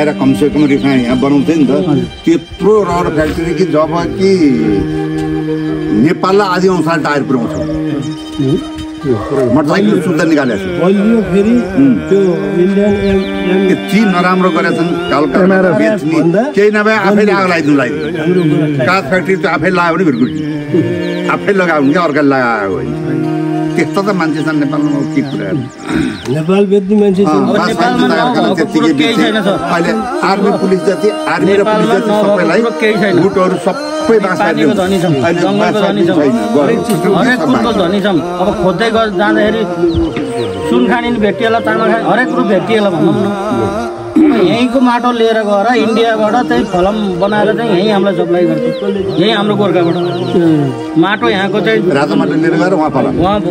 आएर कमसेकम रिफाइन यहाँ बनाउँथ्यो नि त त्यत्रो रड फ्याक्ट्री कि जब कि नेपाललाई आधी अनुसार टायर पुऱ्याउँछ मोटरसाइकल शुद्ध निकालेको यति नराम्रो गरेछन् कलकत्तामा बेच्ने केही नभए आफैले आगो लगाइदिनुलाई काठ फ्याक्ट्री त आफै लगायो भने भिडकुटी आफै लगाउनु क्या अर्काले लगायो भने त्यस्तो त मान्छे छन् नेपालमा के कुरा नेपाल बेच्ने मान्छे अहिले आर्मी पुलिस जति आर्मी र पुलिस जति सबैलाई बुटहरू सबै अब खोज्दै जाँदाखेरि सुन खाने भेटिएला चामल खाने हरेक कुरो भेटिएला भनौँ न यहीँको माटो लिएर गएर इन्डियाबाट चाहिँ फलम बनाएर चाहिँ यहीँ हामीलाई सप्लाई गर्छ यहीँ हाम्रो गोर्खाबाट माटो यहाँको चाहिँ रातो माटो लिएर गएर वहाँ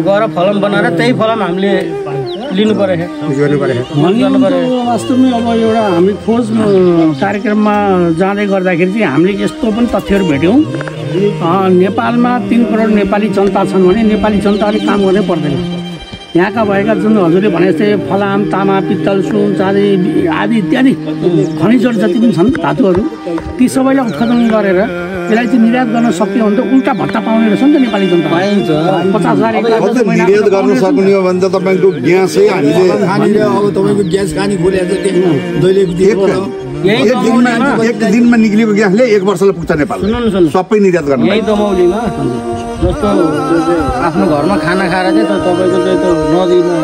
गएर फलम बनाएर त्यही फलम हामीले लिनु पऱ्यो वास्तवमै अब एउटा हामी खोज कार्यक्रममा जाँदै गर्दाखेरि चाहिँ हामीले यस्तो पनि तथ्यहरू भेट्यौँ नेपालमा 3 करोड नेपाली जनता छन् भने नेपाली जनताले काम गर्नै पर्दैन यहाँका भएका जुन हजुरले भने जस्तै फलाम तामा पित्तल सुन चाँदी आदि इत्यादि खनिजहरू जति पनि छन् धातुहरू ती सबैलाई उत्पादन गरेर यसलाई चाहिँ निर्यात गर्न सक्यो भने त उल्टा भत्ता पाउने रहेछ नि त नेपाली जनता 50,000 निर्यात गर्न सक्ने हो भने त तपाईँको ग्यासै हामीले अब तपाईँको ग्यास खानी खोलेको एक दिनमा निक्लिएको ग्यासले 1 वर्षलाई पुग्छ नेपाल सबै निर्यात गर्न यही दमौलीमा जस्तो आफ्नो घरमा खाना खाएर चाहिँ तपाईँको चाहिँ त्यो नदीमा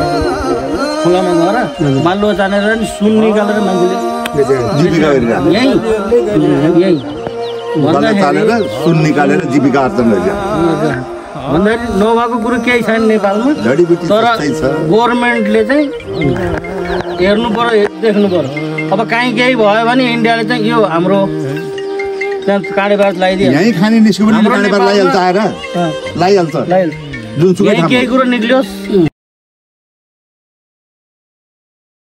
खोलामा गएर बालुवा तानेर नि सुन निकालेर मान्छेले जीविका यही सुन निकालेर जीविका आर्जन गरिरहेको भन्दाखेरि नभएको कुरो केही छैन नेपालमा तर गभर्मेन्टले चाहिँ हेर्नु पर्यो देख्नु पर्यो अब काहीँ केही भयो भने इन्डियाले चाहिँ यो हाम्रो त्यहाँ काँडेबाज लगाइदियो यहीँ खाने निस्क्यो भने काँडेबाज लगाइहाल्छ आएर लगाइहाल्छ केही कुरो निक्लियोस्